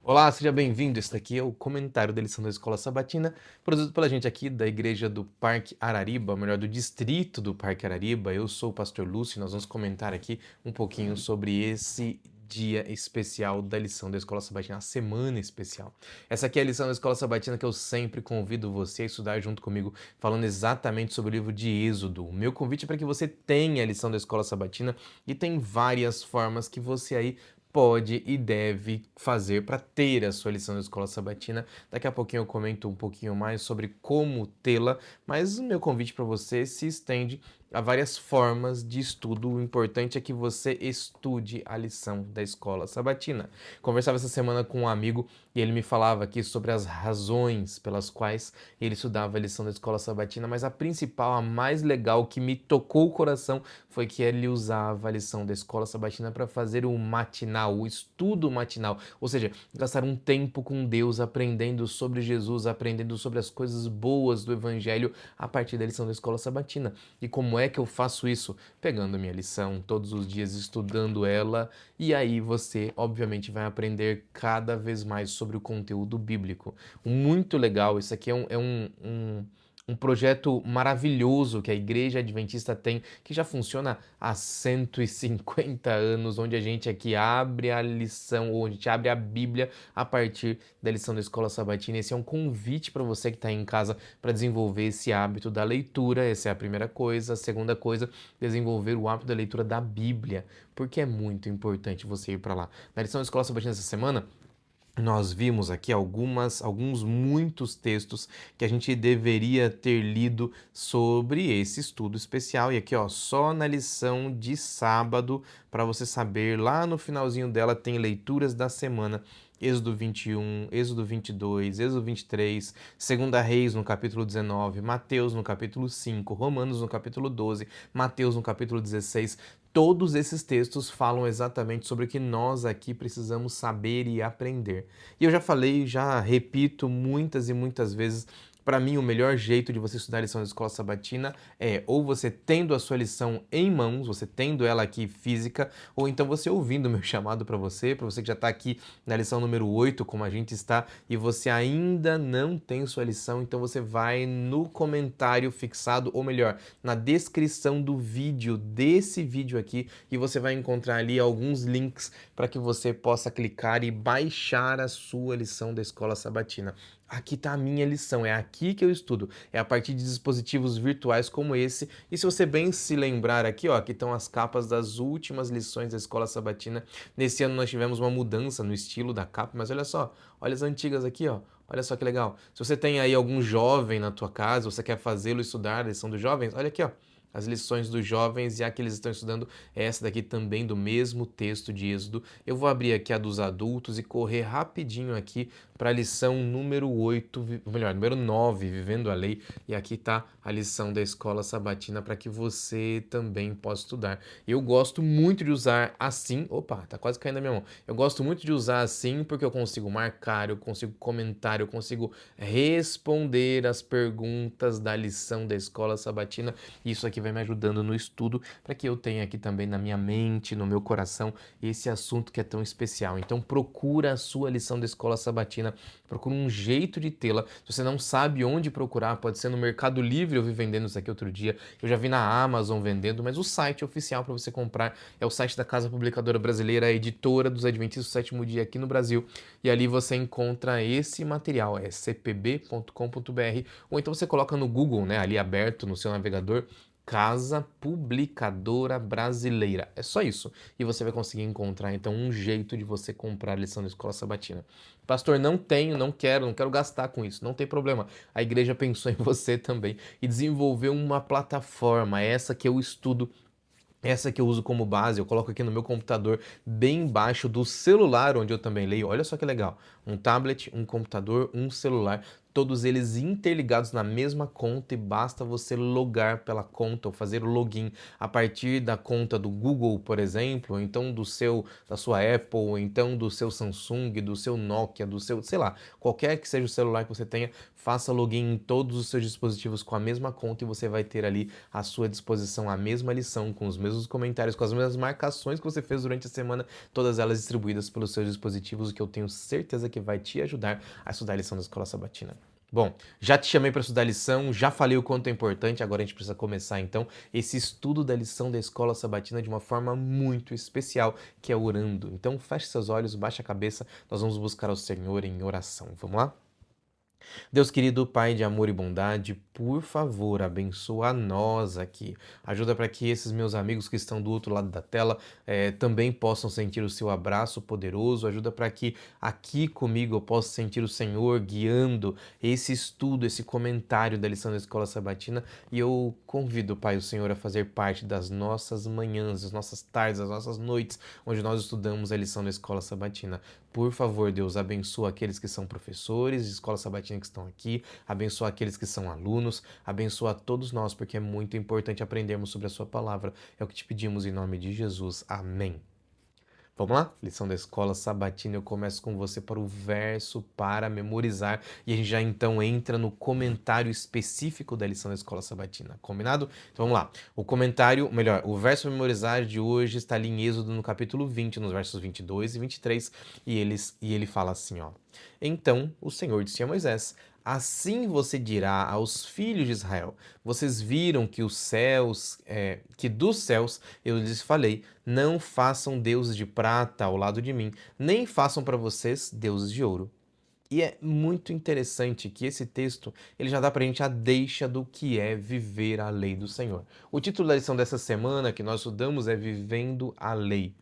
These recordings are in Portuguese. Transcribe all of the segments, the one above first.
Olá, seja bem-vindo. Esse daqui é o comentário da lição da Escola Sabatina, produzido pela gente aqui da Igreja do Parque Arariba, ou melhor, do Distrito do Parque Arariba. Eu sou o Pastor Lúcio e nós vamos comentar aqui um pouquinho sobre esse dia especial da lição da Escola Sabatina, a semana especial. Essa aqui é a lição da Escola Sabatina que eu sempre convido você a estudar junto comigo, falando exatamente sobre o livro de Êxodo. O meu convite é para que você tenha a lição da Escola Sabatina e tem várias formas que você aí pode e deve fazer para ter a sua lição da escola sabatina. Daqui a pouquinho eu comento um pouquinho mais sobre como tê-la, mas o meu convite para você se estende a várias formas de estudo. O importante é que você estude a lição da escola sabatina. Conversava essa semana com um amigo e ele me falava aqui sobre as razões pelas quais ele estudava a lição da escola sabatina, mas a principal, a mais legal, que me tocou o coração, foi que ele usava a lição da escola sabatina para fazer o matinal, o estudo matinal, ou seja, gastar um tempo com Deus, aprendendo sobre Jesus, aprendendo sobre as coisas boas do Evangelho a partir da lição da escola sabatina. E como é que eu faço isso? Pegando minha lição todos os dias, estudando ela, e aí você, obviamente, vai aprender cada vez mais sobre o conteúdo bíblico. Muito legal, isso aqui é um projeto maravilhoso que a Igreja Adventista tem, que já funciona há 150 anos, onde a gente aqui abre a lição, ou a gente abre a Bíblia a partir da lição da Escola Sabatina. Esse é um convite para você que está aí em casa para desenvolver esse hábito da leitura. Essa é a primeira coisa. A segunda coisa, desenvolver o hábito da leitura da Bíblia, porque é muito importante você ir para lá. Na lição da Escola Sabatina essa semana, nós vimos aqui muitos textos que a gente deveria ter lido sobre esse estudo especial. E aqui, ó, só na lição de sábado, para você saber, lá no finalzinho dela tem leituras da semana. Êxodo 21, Êxodo 22, Êxodo 23, 2 Reis no capítulo 19, Mateus no capítulo 5, Romanos no capítulo 12, Mateus no capítulo 16. Todos esses textos falam exatamente sobre o que nós aqui precisamos saber e aprender. E eu já falei, já repito muitas e muitas vezes, para mim o melhor jeito de você estudar a lição da escola sabatina é ou você tendo a sua lição em mãos, você tendo ela aqui física, ou então você ouvindo o meu chamado para você que já está aqui na lição número 8, como a gente está, e você ainda não tem sua lição, então você vai no comentário fixado, ou melhor, na descrição do vídeo, desse vídeo aqui, e você vai encontrar ali alguns links para que você possa clicar e baixar a sua lição da escola sabatina. Aqui está a minha lição, é aqui que eu estudo, é a partir de dispositivos virtuais como esse. E se você bem se lembrar aqui, ó, aqui estão as capas das últimas lições da escola sabatina. Nesse ano nós tivemos uma mudança no estilo da capa, mas olha só, olha as antigas aqui, ó. Olha só que legal. Se você tem aí algum jovem na tua casa, você quer fazê-lo estudar a lição dos jovens, olha aqui, ó. As lições dos jovens, e a que eles estão estudando é essa daqui também, do mesmo texto de Êxodo. Eu vou abrir aqui a dos adultos e correr rapidinho aqui para a lição número 8, melhor, número 9, Vivendo a Lei. E aqui está a lição da escola sabatina para que você também possa estudar. Eu gosto muito de usar assim. Opa, tá quase caindo na minha mão. Eu gosto muito de usar assim porque eu consigo marcar, eu consigo comentar, eu consigo responder as perguntas da lição da escola sabatina. Isso aqui vai me ajudando no estudo para que eu tenha aqui também na minha mente, no meu coração, esse assunto que é tão especial. Então procura a sua lição da escola sabatina, procura um jeito de tê-la. Se você não sabe onde procurar, pode ser no Mercado Livre. Eu vi vendendo isso aqui outro dia, eu já vi na Amazon vendendo, mas o site oficial para você comprar é o site da Casa Publicadora Brasileira, a editora dos Adventistas do Sétimo Dia aqui no Brasil, e ali você encontra esse material, é cpb.com.br, ou então você coloca no Google, né, ali aberto no seu navegador, Casa Publicadora Brasileira. É só isso. E você vai conseguir encontrar, então, um jeito de você comprar a lição da Escola Sabatina. Pastor, não tenho, não quero gastar com isso. Não tem problema. A igreja pensou em você também e desenvolveu uma plataforma, essa que eu estudo, essa que eu uso como base. Eu coloco aqui no meu computador, bem embaixo do celular, onde eu também leio. Olha só que legal. Um tablet, um computador, um celular, todos eles interligados na mesma conta e basta você logar pela conta ou fazer o login a partir da conta do Google, por exemplo, ou então da sua Apple, ou então do seu Samsung, do seu Nokia, do seu, sei lá, qualquer que seja o celular que você tenha, faça login em todos os seus dispositivos com a mesma conta e você vai ter ali à sua disposição a mesma lição, com os mesmos comentários, com as mesmas marcações que você fez durante a semana, todas elas distribuídas pelos seus dispositivos, o que eu tenho certeza que vai te ajudar a estudar a lição da Escola Sabatina. Bom, já te chamei para estudar a lição, já falei o quanto é importante, agora a gente precisa começar então esse estudo da lição da Escola Sabatina de uma forma muito especial, que é orando. Então feche seus olhos, baixe a cabeça, nós vamos buscar ao Senhor em oração. Vamos lá? Deus querido, Pai de amor e bondade, por favor, abençoa nós aqui. Ajuda para que esses meus amigos que estão do outro lado da tela também possam sentir o seu abraço poderoso. Ajuda para que aqui comigo eu possa sentir o Senhor guiando esse estudo, esse comentário da lição da Escola Sabatina. E eu convido, Pai, o Senhor a fazer parte das nossas manhãs, das nossas tardes, das nossas noites, onde nós estudamos a lição da Escola Sabatina. Por favor, Deus, abençoa aqueles que são professores de Escola Sabatina que estão aqui, abençoa aqueles que são alunos, abençoa a todos nós, porque é muito importante aprendermos sobre a sua palavra. É o que te pedimos em nome de Jesus. Amém. Vamos lá? Lição da Escola Sabatina. Eu começo com você para o verso para memorizar e a gente já então entra no comentário específico da lição da Escola Sabatina. Combinado? Então vamos lá. O verso para memorizar de hoje está ali em Êxodo no capítulo 20, nos versos 22 e 23, e ele fala assim, ó: Então o Senhor disse a Moisés: Assim você dirá aos filhos de Israel: Vocês viram que que dos céus eu lhes falei, não façam deuses de prata ao lado de mim, nem façam para vocês deuses de ouro. E é muito interessante que esse texto ele já dá para a gente a deixa do que é viver a lei do Senhor. O título da lição dessa semana que nós estudamos é Vivendo a Lei.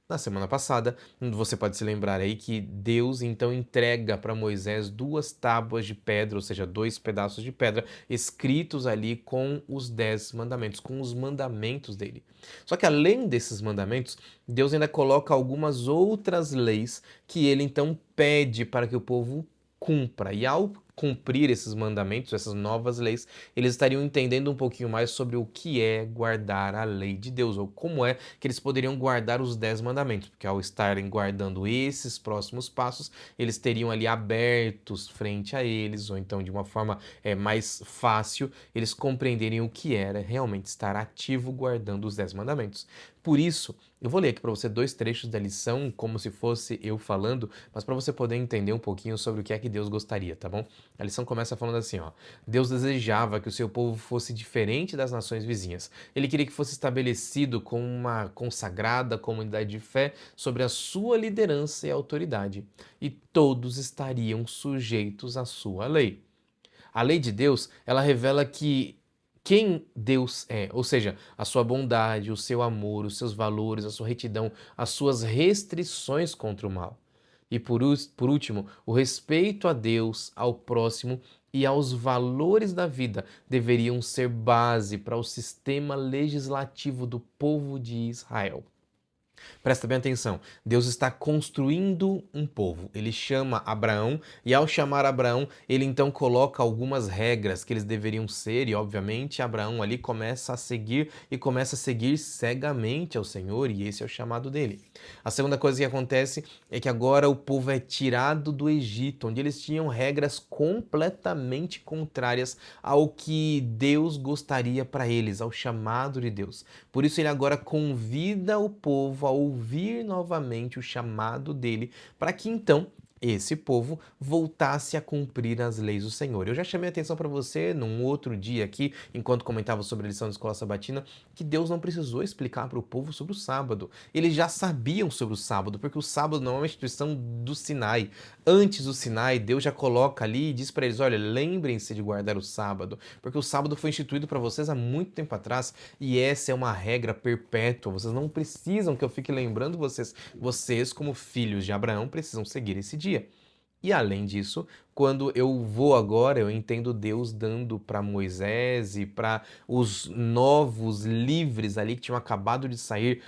Na semana passada, você pode se lembrar aí que Deus então entrega para Moisés duas tábuas de pedra, ou seja, dois pedaços de pedra, escritos ali com os 10 mandamentos, com os mandamentos dele. Só que além desses mandamentos, Deus ainda coloca algumas outras leis que ele então pede para que o povo cumpra. E ao cumprir esses mandamentos, essas novas leis, eles estariam entendendo um pouquinho mais sobre o que é guardar a lei de Deus, ou como é que eles poderiam guardar os 10 mandamentos, porque ao estarem guardando esses próximos passos, eles teriam ali abertos frente a eles, ou então de uma forma mais fácil, eles compreenderem o que era realmente estar ativo guardando os 10 mandamentos. Por isso, eu vou ler aqui para você dois trechos da lição, como se fosse eu falando, mas para você poder entender um pouquinho sobre o que é que Deus gostaria, tá bom? A lição começa falando assim, ó: Deus desejava que o seu povo fosse diferente das nações vizinhas. Ele queria que fosse estabelecido como uma consagrada comunidade de fé sobre a sua liderança e autoridade, e todos estariam sujeitos à sua lei. A lei de Deus, ela revela que quem Deus é, ou seja, a sua bondade, o seu amor, os seus valores, a sua retidão, as suas restrições contra o mal. E por último, o respeito a Deus, ao próximo e aos valores da vida deveriam ser base para o sistema legislativo do povo de Israel. Presta bem atenção. Deus está construindo um povo. Ele chama Abraão e ao chamar Abraão, ele então coloca algumas regras que eles deveriam ser e obviamente Abraão ali começa a seguir cegamente ao Senhor e esse é o chamado dele. A segunda coisa que acontece é que agora o povo é tirado do Egito, onde eles tinham regras completamente contrárias ao que Deus gostaria para eles, ao chamado de Deus. Por isso ele agora convida o povo a ouvir novamente o chamado dele, para que então esse povo voltasse a cumprir as leis do Senhor. Eu já chamei a atenção para você num outro dia aqui, enquanto comentava sobre a lição da Escola Sabatina, que Deus não precisou explicar para o povo sobre o sábado. Eles já sabiam sobre o sábado, porque o sábado não é uma instituição do Sinai. Antes do Sinai, Deus já coloca ali e diz para eles: olha, lembrem-se de guardar o sábado, porque o sábado foi instituído para vocês há muito tempo atrás e essa é uma regra perpétua. Vocês não precisam que eu fique lembrando vocês. Vocês, como filhos de Abraão, precisam seguir esse dia. E além disso, quando eu vou agora, eu entendo Deus dando para Moisés e para os novos livres ali que tinham acabado de sair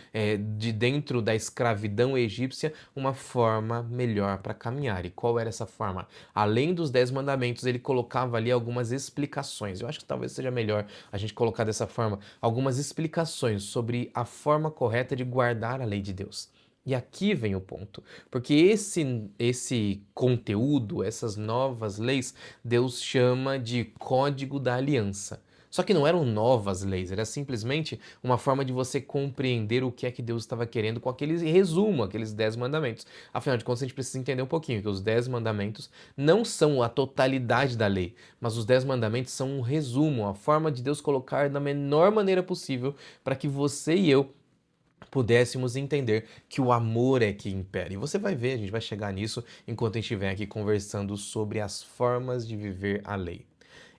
de dentro da escravidão egípcia, uma forma melhor para caminhar. E qual era essa forma? Além dos 10 mandamentos, ele colocava ali algumas explicações. Eu acho que talvez seja melhor a gente colocar dessa forma, algumas explicações sobre a forma correta de guardar a lei de Deus. E aqui vem o ponto, porque esse conteúdo, essas novas leis, Deus chama de Código da Aliança. Só que não eram novas leis, era simplesmente uma forma de você compreender o que é que Deus estava querendo com aquele resumo, aqueles 10 mandamentos. Afinal de contas, a gente precisa entender um pouquinho que os 10 mandamentos não são a totalidade da lei, mas os 10 mandamentos são um resumo, a forma de Deus colocar da menor maneira possível para que você e eu pudéssemos entender que o amor é que impera. E você vai ver, a gente vai chegar nisso enquanto a gente estiver aqui conversando sobre as formas de viver a lei.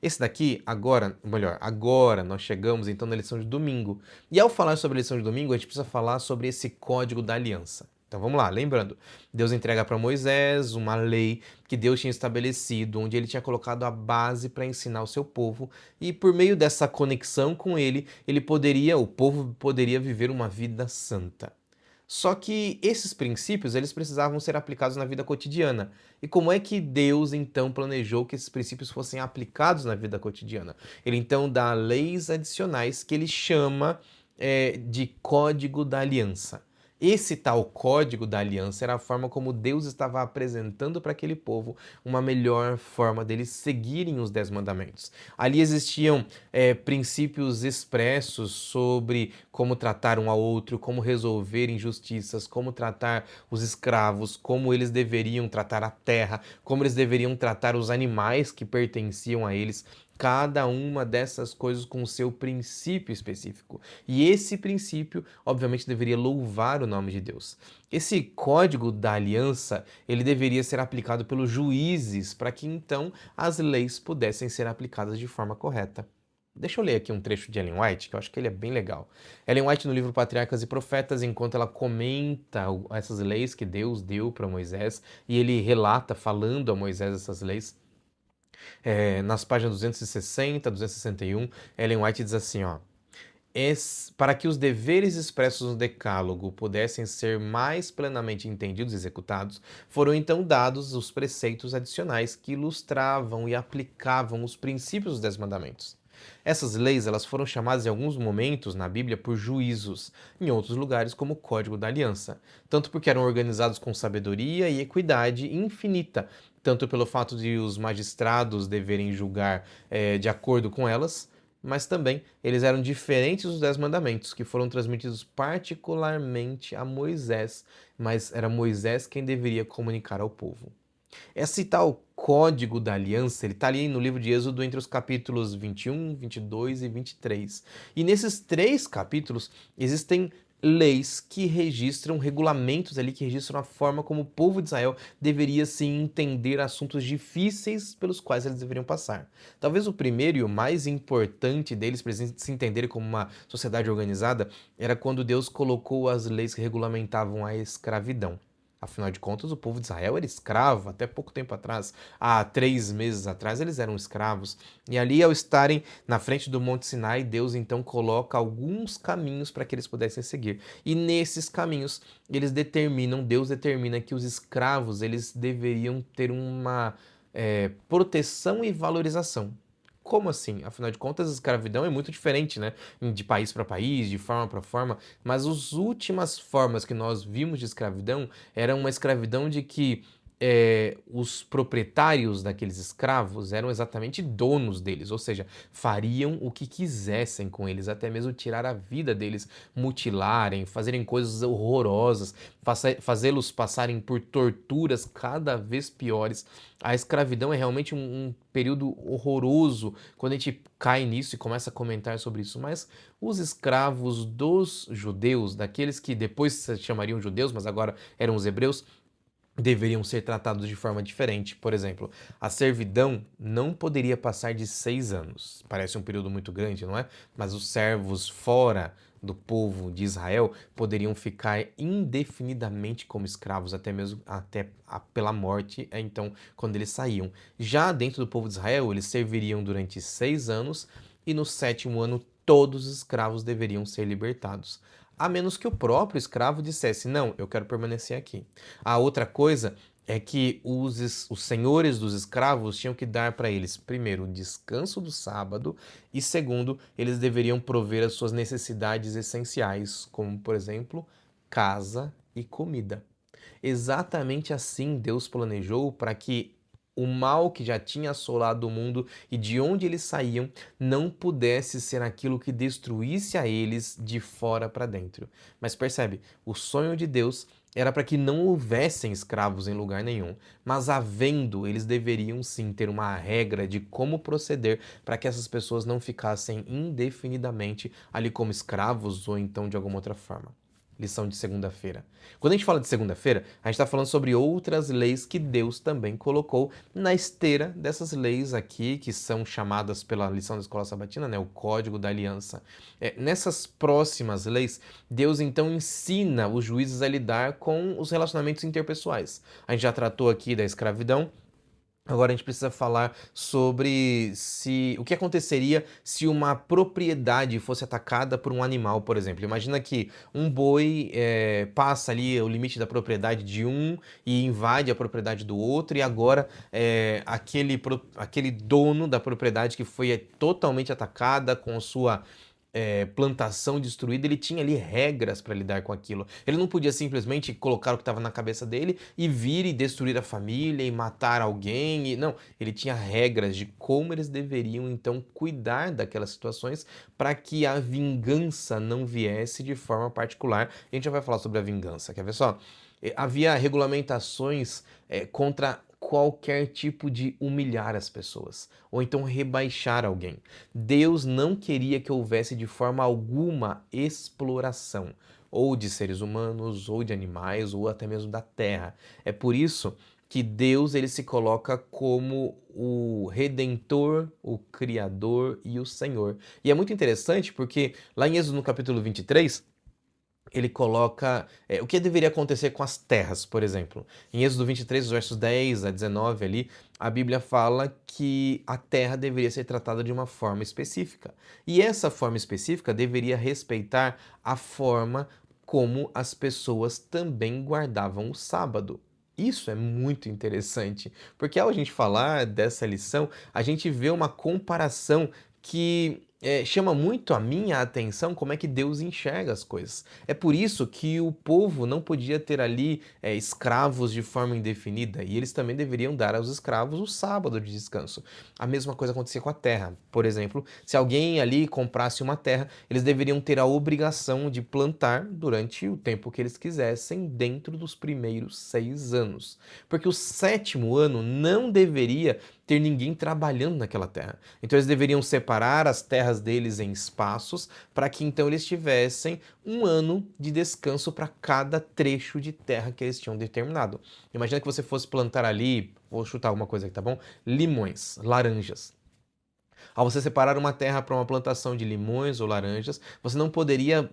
Esse daqui, agora, melhor, agora nós chegamos então na lição de domingo. E ao falar sobre a lição de domingo, a gente precisa falar sobre esse código da aliança. Então vamos lá, lembrando, Deus entrega para Moisés uma lei que Deus tinha estabelecido, onde ele tinha colocado a base para ensinar o seu povo, e por meio dessa conexão com ele, o povo poderia viver uma vida santa. Só que esses princípios, eles precisavam ser aplicados na vida cotidiana. E como é que Deus então planejou que esses princípios fossem aplicados na vida cotidiana? Ele então dá leis adicionais que ele chama de Código da Aliança. Esse tal Código da Aliança era a forma como Deus estava apresentando para aquele povo uma melhor forma deles seguirem os 10 mandamentos. Ali existiam princípios expressos sobre como tratar um ao outro, como resolver injustiças, como tratar os escravos, como eles deveriam tratar a terra, como eles deveriam tratar os animais que pertenciam a eles. Cada uma dessas coisas com o seu princípio específico. E esse princípio, obviamente, deveria louvar o nome de Deus. Esse código da aliança, ele deveria ser aplicado pelos juízes para que então as leis pudessem ser aplicadas de forma correta. Deixa eu ler aqui um trecho de Ellen White, que eu acho que ele é bem legal. Ellen White, no livro Patriarcas e Profetas, enquanto ela comenta essas leis que Deus deu para Moisés, e ele relata, falando a Moisés essas leis, nas páginas 260, 261, Ellen White diz assim, ó, para que os deveres expressos no Decálogo pudessem ser mais plenamente entendidos e executados, foram então dados os preceitos adicionais que ilustravam e aplicavam os princípios dos 10 mandamentos. Essas leis elas foram chamadas em alguns momentos na Bíblia por juízos, em outros lugares como Código da Aliança, tanto porque eram organizados com sabedoria e equidade infinita, tanto pelo fato de os magistrados deverem julgar de acordo com elas, mas também eles eram diferentes dos 10 mandamentos, que foram transmitidos particularmente a Moisés, mas era Moisés quem deveria comunicar ao povo. Esse tal Código da Aliança, ele está ali no livro de Êxodo entre os capítulos 21, 22 e 23. E nesses 3 capítulos existem leis que registram, regulamentos ali que registram a forma como o povo de Israel deveria se entender assuntos difíceis pelos quais eles deveriam passar. Talvez o primeiro e o mais importante deles para eles se entenderem como uma sociedade organizada era quando Deus colocou as leis que regulamentavam a escravidão. Afinal de contas, o povo de Israel era escravo até pouco tempo atrás. Há 3 meses atrás, eles eram escravos. E ali, ao estarem na frente do Monte Sinai, Deus então coloca alguns caminhos para que eles pudessem seguir. E nesses caminhos, Deus determina que os escravos eles deveriam ter uma proteção e valorização. Como assim? Afinal de contas, a escravidão é muito diferente, né? De país para país, de forma para forma, mas as últimas formas que nós vimos de escravidão era uma escravidão de que os proprietários daqueles escravos eram exatamente donos deles, ou seja, fariam o que quisessem com eles, até mesmo tirar a vida deles, mutilarem, fazerem coisas horrorosas, fazê-los passarem por torturas cada vez piores. A escravidão é realmente um período horroroso quando a gente cai nisso e começa a comentar sobre isso, mas os escravos dos judeus, daqueles que depois se chamariam judeus, mas agora eram os hebreus, deveriam ser tratados de forma diferente. Por exemplo, a servidão não poderia passar de 6 anos. Parece um período muito grande, não é? Mas os servos fora do povo de Israel poderiam ficar indefinidamente como escravos, até mesmo pela morte, então, quando eles saíam. Já dentro do povo de Israel, eles serviriam durante 6 anos e no 7º ano todos os escravos deveriam ser libertados. A menos que o próprio escravo dissesse, não, eu quero permanecer aqui. A outra coisa é que os senhores dos escravos tinham que dar para eles, primeiro, o descanso do sábado e, segundo, eles deveriam prover as suas necessidades essenciais, como, por exemplo, casa e comida. Exatamente assim Deus planejou para que o mal que já tinha assolado o mundo e de onde eles saíam não pudesse ser aquilo que destruísse a eles de fora para dentro. Mas percebe, o sonho de Deus era para que não houvessem escravos em lugar nenhum, mas havendo, eles deveriam sim ter uma regra de como proceder para que essas pessoas não ficassem indefinidamente ali como escravos ou então de alguma outra forma. Lição de segunda-feira. Quando a gente fala de segunda-feira, a gente está falando sobre outras leis que Deus também colocou na esteira dessas leis aqui, que são chamadas pela lição da escola sabatina, né, o Código da Aliança. Nessas próximas leis, Deus então ensina os juízes a lidar com os relacionamentos interpessoais. A gente já tratou aqui da escravidão. Agora a gente precisa falar sobre o que aconteceria se uma propriedade fosse atacada por um animal, por exemplo. Imagina que um boi passa ali o limite da propriedade de um e invade a propriedade do outro, e agora aquele dono da propriedade que foi totalmente atacada com sua plantação destruída, ele tinha ali regras para lidar com aquilo. Ele não podia simplesmente colocar o que estava na cabeça dele e vir e destruir a família e matar alguém. Não, ele tinha regras de como eles deveriam então cuidar daquelas situações para que a vingança não viesse de forma particular. A gente já vai falar sobre a vingança, quer ver só? Havia regulamentações contra qualquer tipo de humilhar as pessoas, ou então rebaixar alguém. Deus não queria que houvesse de forma alguma exploração, ou de seres humanos, ou de animais, ou até mesmo da terra. É por isso que Deus ele se coloca como o Redentor, o Criador e o Senhor. E é muito interessante porque lá em Êxodo no capítulo 23, ele coloca o que deveria acontecer com as terras, por exemplo. Em Êxodo 23, versos 10 a 19 ali, a Bíblia fala que a terra deveria ser tratada de uma forma específica. E essa forma específica deveria respeitar a forma como as pessoas também guardavam o sábado. Isso é muito interessante, porque ao a gente falar dessa lição, a gente vê uma comparação que chama muito a minha atenção como é que Deus enxerga as coisas. É por isso que o povo não podia ter ali escravos de forma indefinida, e eles também deveriam dar aos escravos o sábado de descanso. A mesma coisa acontecia com a terra. Por exemplo, se alguém ali comprasse uma terra, eles deveriam ter a obrigação de plantar durante o tempo que eles quisessem, dentro dos primeiros 6 anos. Porque o 7º ano não deveria ter ninguém trabalhando naquela terra. Então eles deveriam separar as terras deles em espaços para que então eles tivessem um ano de descanso para cada trecho de terra que eles tinham determinado. Imagina que você fosse plantar ali, vou chutar alguma coisa aqui, tá bom? Limões, laranjas. Ao você separar uma terra para uma plantação de limões ou laranjas, você não poderia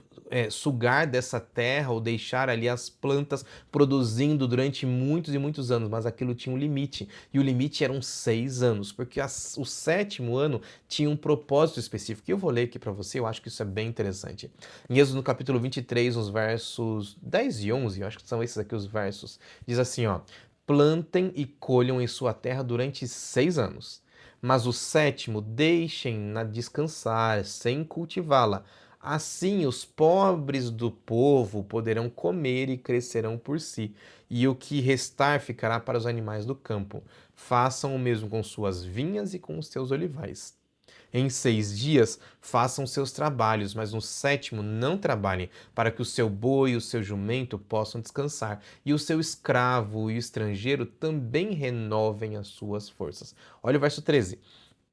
sugar dessa terra ou deixar ali as plantas produzindo durante muitos e muitos anos, mas aquilo tinha um limite. E o limite eram 6 anos, porque o 7º ano tinha um propósito específico. E eu vou ler aqui para você, eu acho que isso é bem interessante. Em Êxodo no capítulo 23, nos versos 10 e 11, eu acho que são esses aqui os versos, diz assim, ó: plantem e colham em sua terra durante 6 anos. Mas o 7º deixem-na descansar, sem cultivá-la. Assim os pobres do povo poderão comer e crescerão por si, e o que restar ficará para os animais do campo. Façam o mesmo com suas vinhas e com os seus olivais. Em 6 dias façam seus trabalhos, mas no 7º não trabalhem, para que o seu boi e o seu jumento possam descansar, e o seu escravo e o estrangeiro também renovem as suas forças. Olha o verso 13.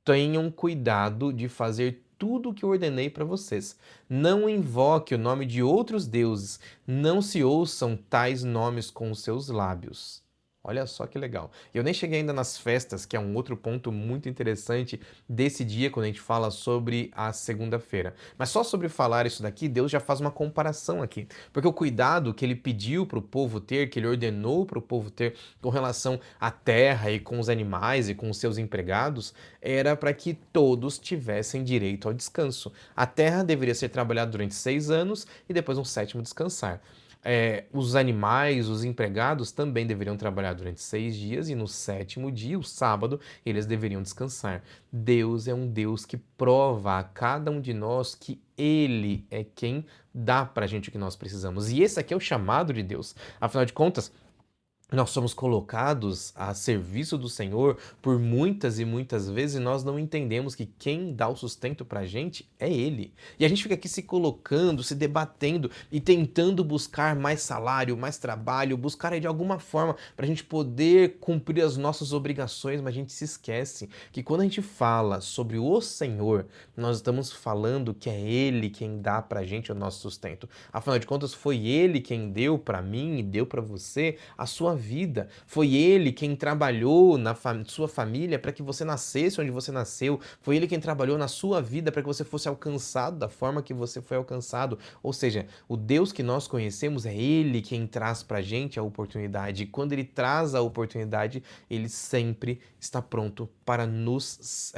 Tenham cuidado de fazer tudo o que eu ordenei para vocês. Não invoque o nome de outros deuses, não se ouçam tais nomes com os seus lábios. Olha só que legal. Eu nem cheguei ainda nas festas, que é um outro ponto muito interessante desse dia, quando a gente fala sobre a segunda-feira. Mas só sobre falar isso daqui, Deus já faz uma comparação aqui. Porque o cuidado que ele pediu para o povo ter, que ele ordenou para o povo ter com relação à terra e com os animais e com os seus empregados, era para que todos tivessem direito ao descanso. A terra deveria ser trabalhada durante 6 anos e depois um sétimo descansar. Os animais, os empregados também deveriam trabalhar durante 6 dias e no sétimo dia, o sábado, eles deveriam descansar. Deus é um Deus que prova a cada um de nós que Ele é quem dá pra gente o que nós precisamos. E esse aqui é o chamado de Deus. Afinal de contas, nós somos colocados a serviço do Senhor por muitas e muitas vezes e nós não entendemos que quem dá o sustento pra gente é Ele. E a gente fica aqui se colocando, se debatendo e tentando buscar mais salário, mais trabalho, buscar aí de alguma forma pra gente poder cumprir as nossas obrigações, mas a gente se esquece que quando a gente fala sobre o Senhor, nós estamos falando que é Ele quem dá pra gente o nosso sustento. Afinal de contas, foi Ele quem deu pra mim e deu pra você a sua vida. Foi Ele quem trabalhou na sua família para que você nascesse onde você nasceu. Foi Ele quem trabalhou na sua vida para que você fosse alcançado da forma que você foi alcançado. Ou seja, o Deus que nós conhecemos é Ele quem traz para a gente a oportunidade. E quando Ele traz a oportunidade, Ele sempre está pronto para nos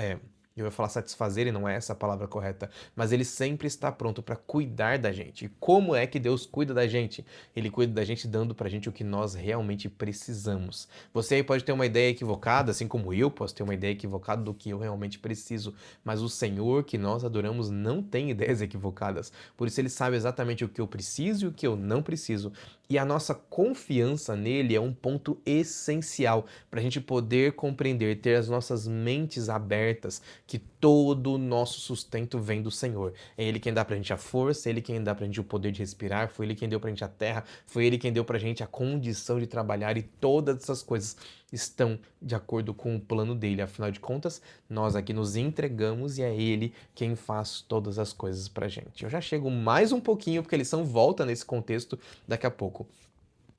eu ia falar satisfazer e não é essa a palavra correta, mas ele sempre está pronto para cuidar da gente. E como é que Deus cuida da gente? Ele cuida da gente dando pra gente o que nós realmente precisamos. Você aí pode ter uma ideia equivocada, assim como eu posso ter uma ideia equivocada do que eu realmente preciso, mas o Senhor que nós adoramos não tem ideias equivocadas. Por isso ele sabe exatamente o que eu preciso e o que eu não preciso. E a nossa confiança nele é um ponto essencial para a gente poder compreender, ter as nossas mentes abertas, que todo o nosso sustento vem do Senhor. É Ele quem dá pra gente a força, é Ele quem dá pra gente o poder de respirar, foi Ele quem deu pra gente a terra, foi Ele quem deu pra gente a condição de trabalhar e todas essas coisas estão de acordo com o plano dele. Afinal de contas, nós aqui nos entregamos e é Ele quem faz todas as coisas pra gente. Eu já chego mais um pouquinho, porque a lição volta nesse contexto daqui a pouco.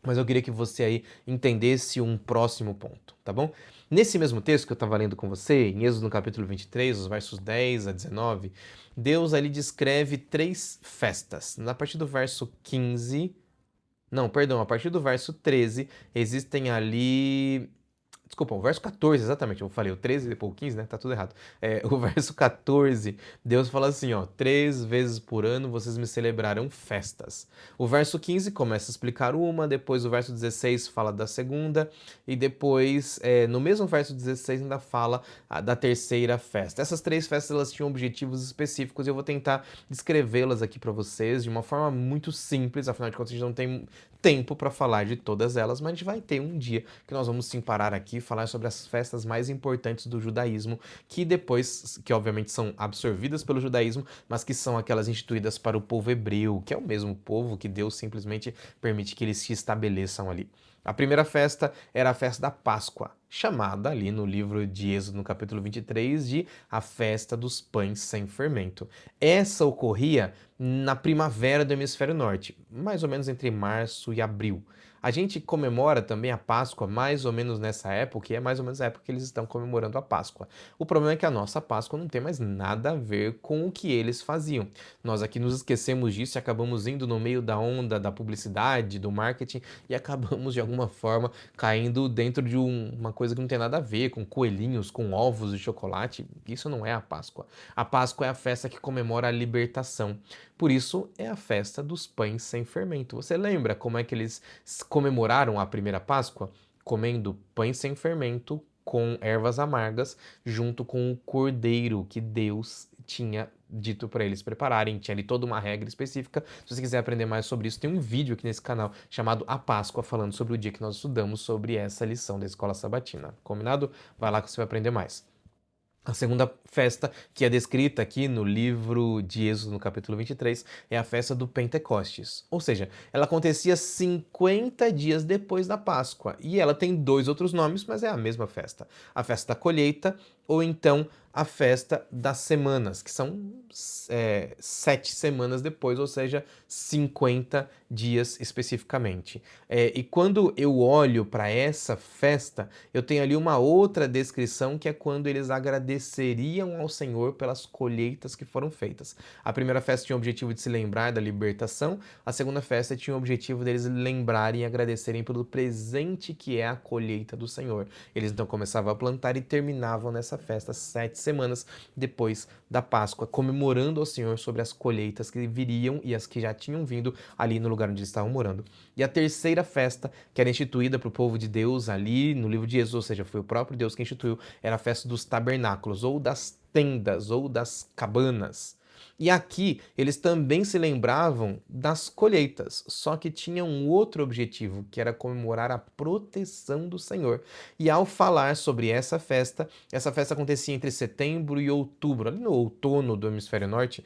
Mas eu queria que você aí entendesse um próximo ponto, tá bom? Nesse mesmo texto que eu estava lendo com você, em Êxodo no capítulo 23, os versos 10 a 19, Deus ali descreve 3 festas. A partir do verso 15... Não, perdão, a partir do verso 13, existem ali... Desculpa, o verso 14, exatamente. Eu falei o 13 e depois o 15, né? Tá tudo errado. O verso 14, Deus fala assim, ó: 3 vezes por ano vocês me celebrarão festas. O verso 15 começa a explicar uma, depois o verso 16 fala da segunda, e depois, no mesmo verso 16, ainda fala da terceira festa. Essas 3 festas, elas tinham objetivos específicos e eu vou tentar descrevê-las aqui para vocês de uma forma muito simples, afinal de contas a gente não tem tempo para falar de todas elas, mas a gente vai ter um dia que nós vamos sim parar aqui e falar sobre as festas mais importantes do judaísmo, que depois, que obviamente são absorvidas pelo judaísmo, mas que são aquelas instituídas para o povo hebreu, que é o mesmo povo que Deus simplesmente permite que eles se estabeleçam ali. A primeira festa era a festa da Páscoa, chamada ali no livro de Êxodo, no capítulo 23, de a festa dos pães sem fermento. Essa ocorria na primavera do hemisfério norte, mais ou menos entre março e abril. A gente comemora também a Páscoa mais ou menos nessa época, e é mais ou menos a época que eles estão comemorando a Páscoa. O problema é que a nossa Páscoa não tem mais nada a ver com o que eles faziam. Nós aqui nos esquecemos disso e acabamos indo no meio da onda da publicidade, do marketing, e acabamos de alguma forma caindo dentro de uma coisa que não tem nada a ver, com coelhinhos, com ovos de chocolate. Isso não é a Páscoa. A Páscoa é a festa que comemora a libertação. Por isso, é a festa dos pães sem fermento. Você lembra como é que eles comemoraram a primeira Páscoa? Comendo pães sem fermento com ervas amargas, junto com o cordeiro que Deus tinha dito para eles prepararem. Tinha ali toda uma regra específica. Se você quiser aprender mais sobre isso, tem um vídeo aqui nesse canal chamado A Páscoa, falando sobre o dia que nós estudamos sobre essa lição da Escola Sabatina. Combinado? Vai lá que você vai aprender mais. A segunda festa, que é descrita aqui no livro de Êxodo, no capítulo 23, é a festa do Pentecostes. Ou seja, ela acontecia 50 dias depois da Páscoa. E ela tem dois outros nomes, mas é a mesma festa. A festa da colheita, ou então a festa das semanas, que são 7 semanas depois, ou seja, 50 dias especificamente. E quando eu olho para essa festa, eu tenho ali uma outra descrição que é quando eles agradeceriam ao Senhor pelas colheitas que foram feitas. A primeira festa tinha o objetivo de se lembrar da libertação, a segunda festa tinha o objetivo deles lembrarem e agradecerem pelo presente que é a colheita do Senhor. Eles então começavam a plantar e terminavam nessa festa 7 semanas depois da Páscoa, comemorando ao Senhor sobre as colheitas que viriam e as que já tinham vindo ali no lugar onde eles estavam morando. E a terceira festa, que era instituída para o povo de Deus ali no livro de Êxodo, ou seja, foi o próprio Deus que instituiu, era a festa dos tabernáculos, ou das tendas, ou das cabanas. E aqui eles também se lembravam das colheitas, só que tinha um outro objetivo, que era comemorar a proteção do Senhor. E ao falar sobre essa festa acontecia entre setembro e outubro, ali no outono do hemisfério norte,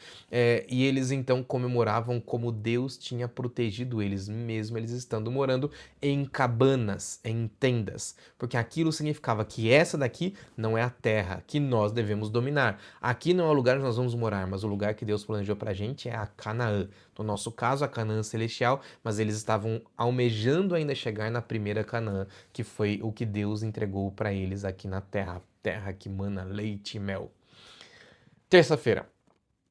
e eles então comemoravam como Deus tinha protegido eles, mesmo eles estando morando em cabanas, em tendas, porque aquilo significava que essa daqui não é a terra que nós devemos dominar. Aqui não é o lugar onde nós vamos morar, mas o lugar que Deus planejou pra gente é a Canaã. No nosso caso, a Canaã celestial, mas eles estavam almejando ainda chegar na primeira Canaã, que foi o que Deus entregou para eles aqui na terra, terra que mana leite e mel. Terça-feira.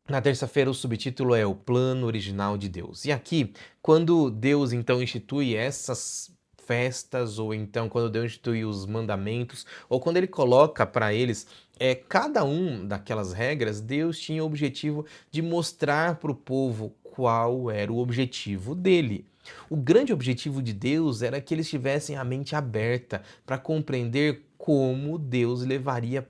Na terça-feira, o subtítulo é o plano original de Deus. E aqui, quando Deus então institui essas festas, ou então quando Deus institui os mandamentos, ou quando ele coloca para eles cada um daquelas regras, Deus tinha o objetivo de mostrar para o povo qual era o objetivo dele. O grande objetivo de Deus era que eles tivessem a mente aberta para compreender como Deus levaria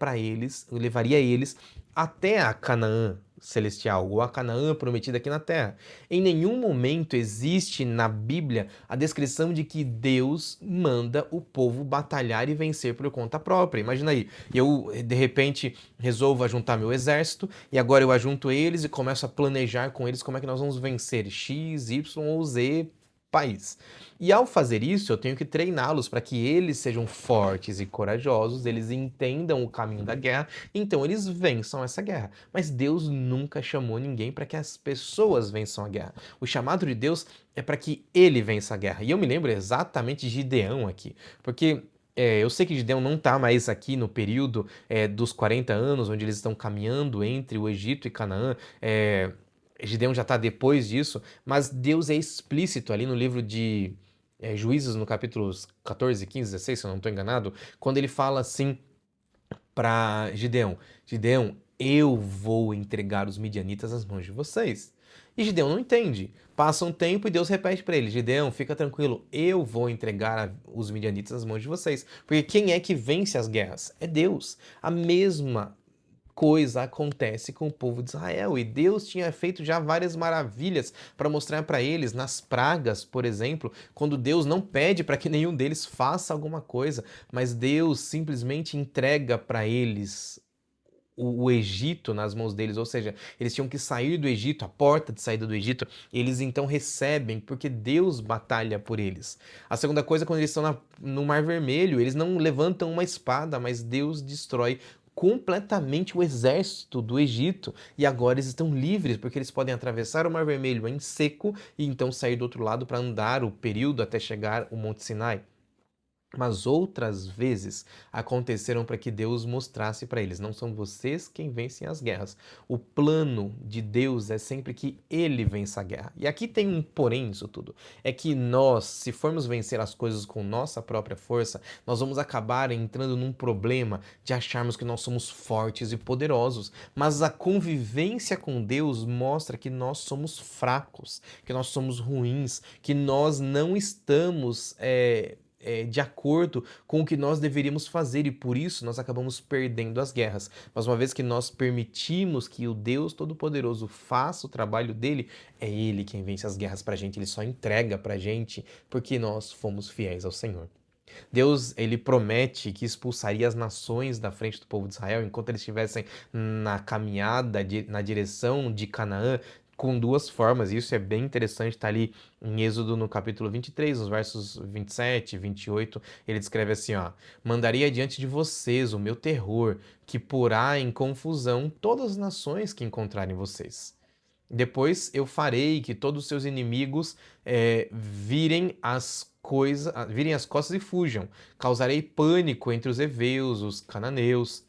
eles até a Canaã celestial, ou a Canaã prometida aqui na Terra. Em nenhum momento existe na Bíblia a descrição de que Deus manda o povo batalhar e vencer por conta própria. Imagina aí, eu de repente resolvo juntar meu exército e agora eu ajunto eles e começo a planejar com eles como é que nós vamos vencer X, Y ou Z país. E ao fazer isso, eu tenho que treiná-los para que eles sejam fortes e corajosos, eles entendam o caminho da guerra, então eles vençam essa guerra. Mas Deus nunca chamou ninguém para que as pessoas vençam a guerra. O chamado de Deus é para que ele vença a guerra. E eu me lembro exatamente de Gideão aqui, porque eu sei que Gideão não está mais aqui no período dos 40 anos, onde eles estão caminhando entre o Egito e Canaã. Gideão já está depois disso, mas Deus é explícito ali no livro de Juízes, no capítulos 14, 15, 16, se eu não estou enganado, quando ele fala assim para Gideão: Gideão, eu vou entregar os midianitas nas mãos de vocês. E Gideão não entende. Passa um tempo e Deus repete para ele: Gideão, fica tranquilo, eu vou entregar os midianitas nas mãos de vocês. Porque quem é que vence as guerras? É Deus. A mesma coisa acontece com o povo de Israel, e Deus tinha feito já várias maravilhas para mostrar para eles nas pragas, por exemplo, quando Deus não pede para que nenhum deles faça alguma coisa, mas Deus simplesmente entrega para eles o Egito nas mãos deles, ou seja, eles tinham que sair do Egito, a porta de saída do Egito, eles então recebem, porque Deus batalha por eles. A segunda coisa, quando eles estão no Mar Vermelho, eles não levantam uma espada, mas Deus destrói completamente o exército do Egito, e agora eles estão livres, porque eles podem atravessar o Mar Vermelho em seco e então sair do outro lado para andar o período até chegar ao Monte Sinai. Mas outras vezes aconteceram para que Deus mostrasse para eles: não são vocês quem vencem as guerras. O plano de Deus é sempre que ele vença a guerra. E aqui tem um porém nisso tudo. É que nós, se formos vencer as coisas com nossa própria força, nós vamos acabar entrando num problema de acharmos que nós somos fortes e poderosos. Mas a convivência com Deus mostra que nós somos fracos, que nós somos ruins, que nós não estamos de acordo com o que nós deveríamos fazer, e por isso nós acabamos perdendo as guerras. Mas uma vez que nós permitimos que o Deus Todo-Poderoso faça o trabalho dele, é ele quem vence as guerras pra gente, ele só entrega pra gente porque nós fomos fiéis ao Senhor. Deus, ele promete que expulsaria as nações da frente do povo de Israel enquanto eles estivessem na caminhada, na direção de Canaã, com duas formas. Isso é bem interessante, está ali em Êxodo no capítulo 23, nos versos 27 e 28, ele descreve assim, ó: mandaria diante de vocês o meu terror, que porá em confusão todas as nações que encontrarem vocês. Depois eu farei que todos os seus inimigos virem as costas e fujam. Causarei pânico entre os heveus, os cananeus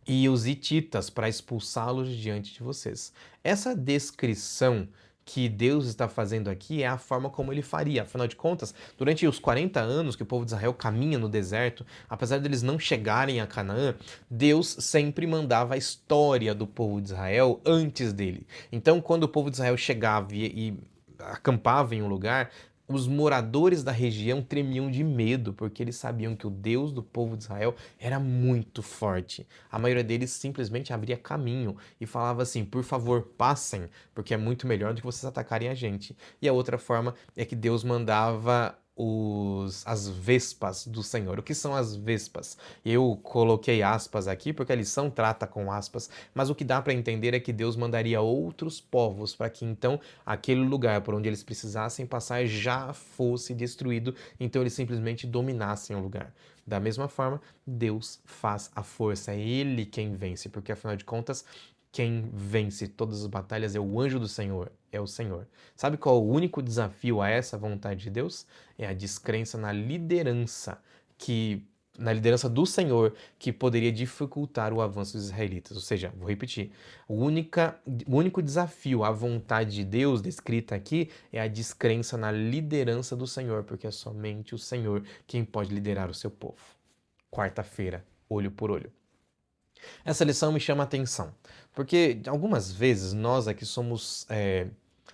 e os hititas para expulsá-los diante de vocês. Essa descrição que Deus está fazendo aqui é a forma como ele faria. Afinal de contas, durante os 40 anos que o povo de Israel caminha no deserto, apesar deles não chegarem a Canaã, Deus sempre mandava a história do povo de Israel antes dele. Então, quando o povo de Israel chegava e acampava em um lugar, os moradores da região tremiam de medo, porque eles sabiam que o Deus do povo de Israel era muito forte. A maioria deles simplesmente abria caminho e falava assim: por favor, passem, porque é muito melhor do que vocês atacarem a gente. E a outra forma é que Deus mandava as vespas do Senhor. O que são as vespas? Eu coloquei aspas aqui porque a lição trata com aspas, mas o que dá para entender é que Deus mandaria outros povos para que então aquele lugar por onde eles precisassem passar já fosse destruído, então eles simplesmente dominassem o lugar. Da mesma forma, Deus faz a força, é Ele quem vence, porque afinal de contas, quem vence todas as batalhas é o anjo do Senhor, é o Senhor. Sabe qual é o único desafio a essa vontade de Deus? É a descrença na liderança do Senhor, que poderia dificultar o avanço dos israelitas. Ou seja, vou repetir, o único desafio à vontade de Deus descrita aqui é a descrença na liderança do Senhor, porque é somente o Senhor quem pode liderar o seu povo. Quarta-feira, olho por olho. Essa lição me chama a atenção, porque algumas vezes nós aqui somos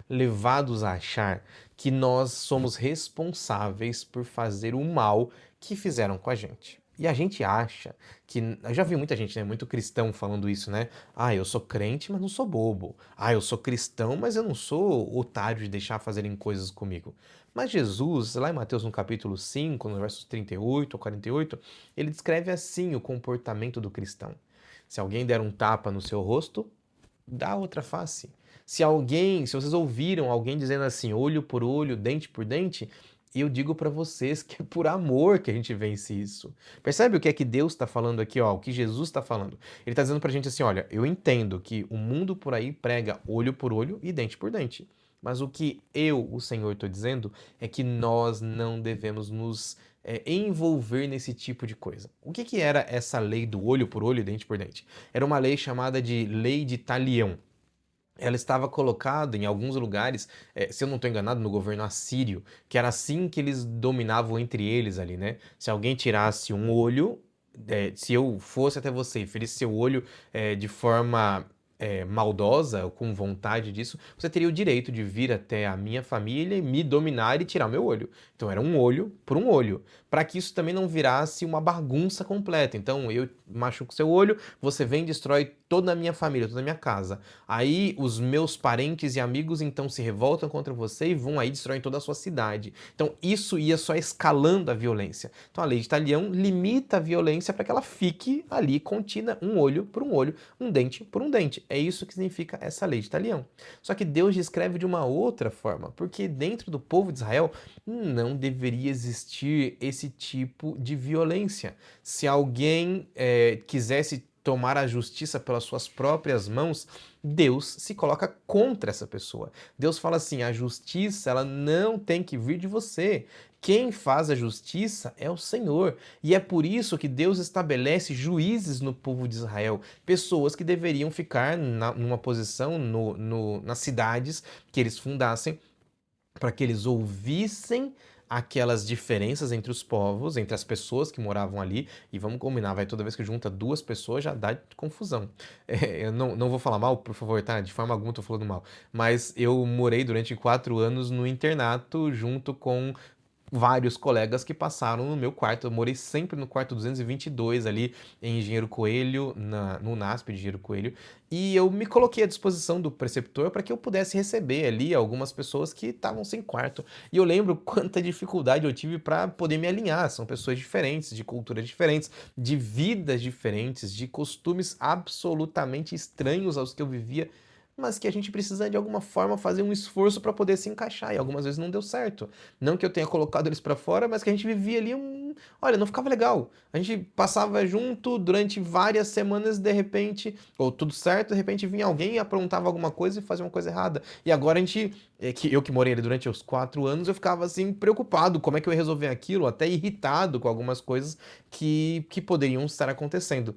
levados a achar que nós somos responsáveis por fazer o mal que fizeram com a gente. E a gente acha que. Eu já vi muita gente, né? Muito cristão falando isso, né? Ah, eu sou crente, mas não sou bobo. Ah, eu sou cristão, mas eu não sou otário de deixar fazerem coisas comigo. Mas Jesus, lá em Mateus no capítulo 5, no versos 38 a 48, ele descreve assim o comportamento do cristão. Se alguém der um tapa no seu rosto, dá outra face. Se vocês ouviram alguém dizendo assim, olho por olho, dente por dente, eu digo para vocês que é por amor que a gente vence isso. Percebe o que é que Deus está falando aqui, ó, o que Jesus está falando? Ele está dizendo para a gente assim, olha, eu entendo que o mundo por aí prega olho por olho e dente por dente. Mas o que eu, o Senhor, estou dizendo é que nós não devemos nos envolver nesse tipo de coisa. O que era essa lei do olho por olho e dente por dente? Era uma lei chamada de Lei de Talião. Ela estava colocada em alguns lugares, se eu não estou enganado, no governo assírio, que era assim que eles dominavam entre eles ali, né? Se alguém tirasse um olho, se eu fosse até você e ferisse seu olho de forma maldosa, ou com vontade disso, você teria o direito de vir até a minha família e me dominar e tirar meu olho. Então era um olho por um olho, para que isso também não virasse uma bagunça completa. Então eu machuco seu olho, você vem e destrói toda a minha família, toda a minha casa. Aí os meus parentes e amigos então se revoltam contra você e vão aí destroem toda a sua cidade. Então isso ia só escalando a violência. Então a lei de Talião limita a violência para que ela fique ali contida, um olho por um olho, um dente por um dente. É isso que significa essa lei de Talião. Só que Deus descreve de uma outra forma, porque dentro do povo de Israel não deveria existir esse tipo de violência. Se alguém quisesse tomar a justiça pelas suas próprias mãos, Deus se coloca contra essa pessoa. Deus fala assim: a justiça ela não tem que vir de você. Quem faz a justiça é o Senhor. E é por isso que Deus estabelece juízes no povo de Israel, pessoas que deveriam ficar numa posição nas cidades que eles fundassem, para que eles ouvissem aquelas diferenças entre os povos, entre as pessoas que moravam ali, e vamos combinar, vai toda vez que junta duas pessoas já dá confusão. Eu não vou falar mal, por favor, tá? De forma alguma tô falando mal, mas eu morei durante 4 anos no internato junto com vários colegas que passaram no meu quarto. Eu morei sempre no quarto 222 ali em Engenheiro Coelho, no NASP de Engenheiro Coelho, e eu me coloquei à disposição do preceptor para que eu pudesse receber ali algumas pessoas que estavam sem quarto. E eu lembro quanta dificuldade eu tive para poder me alinhar. São pessoas diferentes, de culturas diferentes, de vidas diferentes, de costumes absolutamente estranhos aos que eu vivia, mas que a gente precisa de alguma forma fazer um esforço para poder se encaixar, e algumas vezes não deu certo. Não que eu tenha colocado eles para fora, mas que a gente vivia ali olha, não ficava legal. A gente passava junto durante várias semanas, de repente, ou tudo certo, de repente vinha alguém e aprontava alguma coisa e fazia uma coisa errada. E agora a gente, eu que morei ali durante os 4 anos, eu ficava assim preocupado, como é que eu ia resolver aquilo, até irritado com algumas coisas que poderiam estar acontecendo.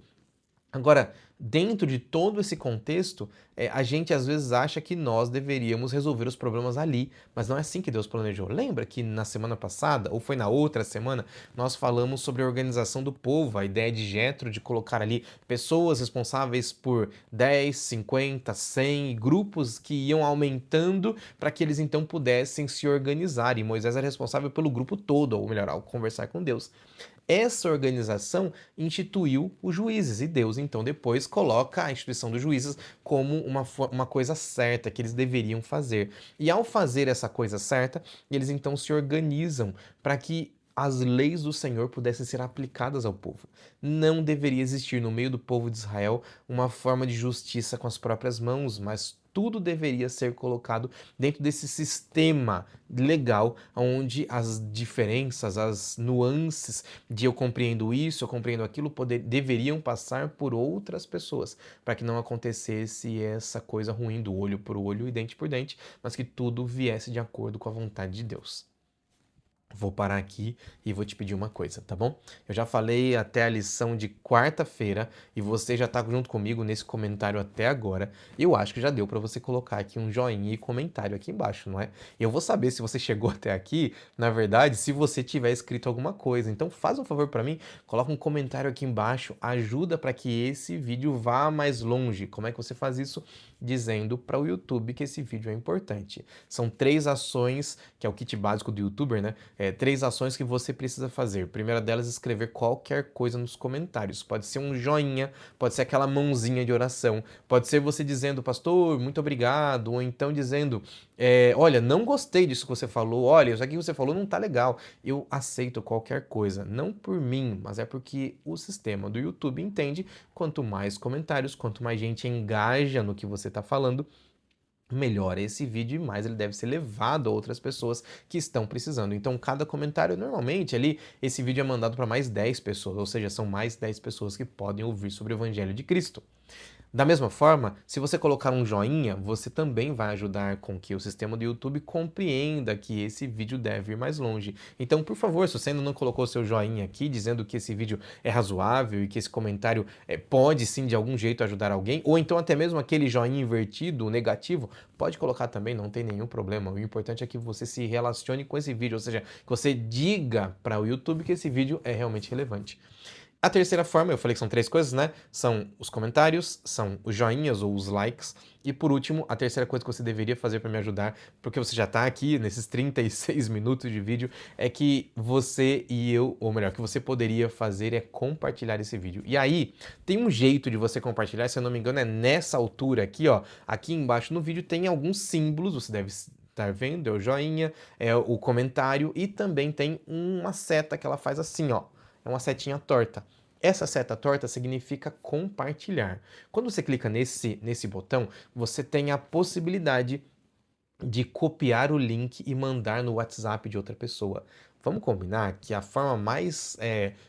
Agora, dentro de todo esse contexto, a gente às vezes acha que nós deveríamos resolver os problemas ali, mas não é assim que Deus planejou. Lembra que na semana passada, ou foi na outra semana, nós falamos sobre a organização do povo, a ideia de Jetro de colocar ali pessoas responsáveis por 10, 50, 100 grupos que iam aumentando para que eles então pudessem se organizar. E Moisés era responsável pelo grupo todo, ou melhor, ao conversar com Deus. Essa organização instituiu os juízes e Deus então depois coloca a instituição dos juízes como uma coisa certa que eles deveriam fazer. E ao fazer essa coisa certa, eles então se organizam para que as leis do Senhor pudessem ser aplicadas ao povo. Não deveria existir no meio do povo de Israel uma forma de justiça com as próprias mãos, mas tudo deveria ser colocado dentro desse sistema legal, onde as diferenças, as nuances de eu compreendo isso, eu compreendo aquilo, deveriam passar por outras pessoas, para que não acontecesse essa coisa ruim do olho por olho e dente por dente, mas que tudo viesse de acordo com a vontade de Deus. Vou parar aqui e vou te pedir uma coisa, tá bom? Eu já falei até a lição de quarta-feira e você já tá junto comigo nesse comentário até agora. Eu acho que já deu para você colocar aqui um joinha e comentário aqui embaixo, não é? Eu vou saber se você chegou até aqui, na verdade, se você tiver escrito alguma coisa. Então faz um favor para mim, coloca um comentário aqui embaixo, ajuda para que esse vídeo vá mais longe. Como é que você faz isso? Dizendo para o YouTube que esse vídeo é importante. São 3 ações, que é o kit básico do YouTuber, né? 3 ações que você precisa fazer. A primeira delas é escrever qualquer coisa nos comentários. Pode ser um joinha, pode ser aquela mãozinha de oração, pode ser você dizendo, pastor, muito obrigado, ou então dizendo, olha, não gostei disso que você falou, olha, isso aqui que você falou não tá legal. Eu aceito qualquer coisa, não por mim, mas é porque o sistema do YouTube entende quanto mais comentários, quanto mais gente engaja no que você está falando, melhor esse vídeo e mais ele deve ser levado a outras pessoas que estão precisando. Então, cada comentário, normalmente, ali, esse vídeo é mandado para mais 10 pessoas, ou seja, são mais 10 pessoas que podem ouvir sobre o Evangelho de Cristo. Da mesma forma, se você colocar um joinha, você também vai ajudar com que o sistema do YouTube compreenda que esse vídeo deve ir mais longe. Então, por favor, se você ainda não colocou seu joinha aqui, dizendo que esse vídeo é razoável e que esse comentário pode sim de algum jeito ajudar alguém, ou então até mesmo aquele joinha invertido, negativo, pode colocar também, não tem nenhum problema. O importante é que você se relacione com esse vídeo, ou seja, que você diga para o YouTube que esse vídeo é realmente relevante. A terceira forma, eu falei que são 3 coisas, né? São os comentários, são os joinhas ou os likes. E por último, a terceira coisa que você deveria fazer para me ajudar, porque você já tá aqui nesses 36 minutos de vídeo, é que você e eu, ou melhor, que você poderia fazer é compartilhar esse vídeo. E aí, tem um jeito de você compartilhar, se eu não me engano, é nessa altura aqui, ó. Aqui embaixo no vídeo tem alguns símbolos, você deve estar vendo, é o joinha, é o comentário e também tem uma seta que ela faz assim, ó. É uma setinha torta. Essa seta torta significa compartilhar. Quando você clica nesse botão, você tem a possibilidade de copiar o link e mandar no WhatsApp de outra pessoa. Vamos combinar que a forma mais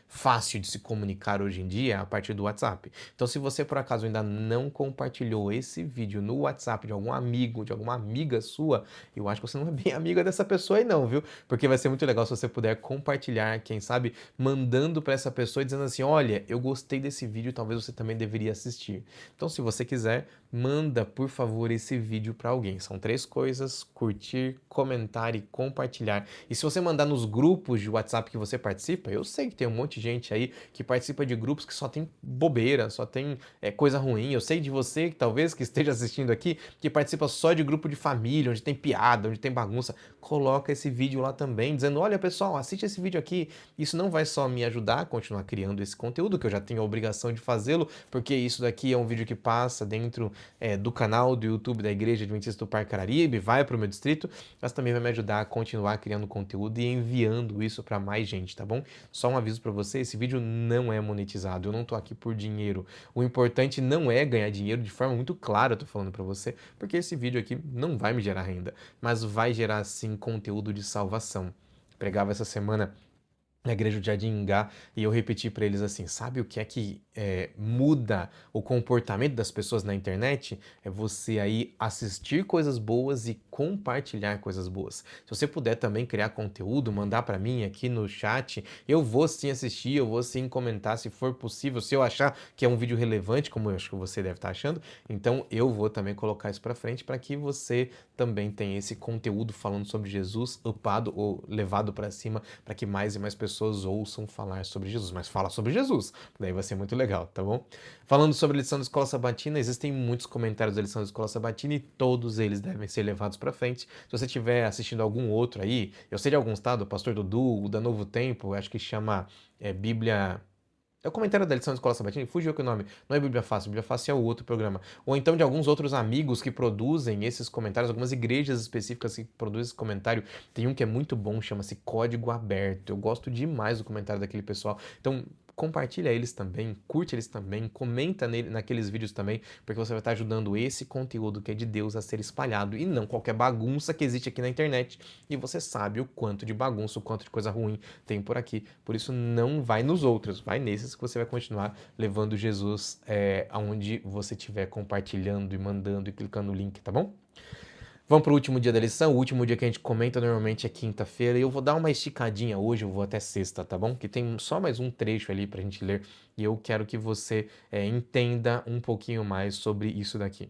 fácil de se comunicar hoje em dia é a partir do WhatsApp. Então, se você por acaso ainda não compartilhou esse vídeo no WhatsApp de algum amigo, de alguma amiga sua, eu acho que você não é bem amiga dessa pessoa aí não, viu? Porque vai ser muito legal se você puder compartilhar, quem sabe, mandando para essa pessoa e dizendo assim, olha, eu gostei desse vídeo, talvez você também deveria assistir. Então, se você quiser, manda, por favor, esse vídeo para alguém. São 3 coisas: curtir, comentar e compartilhar. E se você mandar nos grupos grupos de WhatsApp que você participa, eu sei que tem um monte de gente aí que participa de grupos que só tem bobeira, só tem coisa ruim. Eu sei de você, que talvez que esteja assistindo aqui, que participa só de grupo de família, onde tem piada, onde tem bagunça. Coloca esse vídeo lá também, dizendo, olha pessoal, assiste esse vídeo aqui. Isso não vai só me ajudar a continuar criando esse conteúdo, que eu já tenho a obrigação de fazê-lo, porque isso daqui é um vídeo que passa dentro do canal do YouTube da Igreja Adventista do Parque Araribe, vai para o meu distrito, mas também vai me ajudar a continuar criando conteúdo e enviando isso para mais gente, tá bom? Só um aviso para você, esse vídeo não é monetizado, eu não tô aqui por dinheiro. O importante não é ganhar dinheiro, de forma muito clara eu tô falando para você, porque esse vídeo aqui não vai me gerar renda, mas vai gerar sim conteúdo de salvação. Pregava essa semana na igreja de Jardim Ingá, e eu repeti para eles assim, sabe o que é que muda o comportamento das pessoas na internet? É você aí assistir coisas boas e compartilhar coisas boas. Se você puder também criar conteúdo, mandar para mim aqui no chat, eu vou sim assistir, eu vou sim comentar se for possível, se eu achar que é um vídeo relevante, como eu acho que você deve estar achando, então eu vou também colocar isso para frente para que você também tenha esse conteúdo falando sobre Jesus upado ou levado para cima, para que mais e mais pessoas ouçam falar sobre Jesus, mas fala sobre Jesus, daí vai ser muito legal, tá bom? Falando sobre a lição da Escola Sabatina, existem muitos comentários da lição da Escola Sabatina e todos eles devem ser levados para frente. Se você estiver assistindo algum outro aí, eu sei de alguns, tá? Do Pastor Dudu, o da Novo Tempo, acho que chama Bíblia... É o comentário da lição da Escola Sabatina, fugiu aqui o nome. Não é Bíblia Fácil é o outro programa. Ou então de alguns outros amigos que produzem esses comentários, algumas igrejas específicas que produzem esse comentário. Tem um que é muito bom, chama-se Código Aberto. Eu gosto demais do comentário daquele pessoal. Então, compartilha eles também, curte eles também, comenta naqueles vídeos também, porque você vai estar ajudando esse conteúdo que é de Deus a ser espalhado e não qualquer bagunça que existe aqui na internet. E você sabe o quanto de bagunça, o quanto de coisa ruim tem por aqui. Por isso, não vai nos outros, vai nesses que você vai continuar levando Jesus aonde você estiver compartilhando e mandando e clicando no link, tá bom? Vamos para o último dia da lição. O último dia que a gente comenta normalmente é quinta-feira. E eu vou dar uma esticadinha hoje, eu vou até sexta, tá bom? Que tem só mais um trecho ali para a gente ler. E eu quero que você entenda um pouquinho mais sobre isso daqui.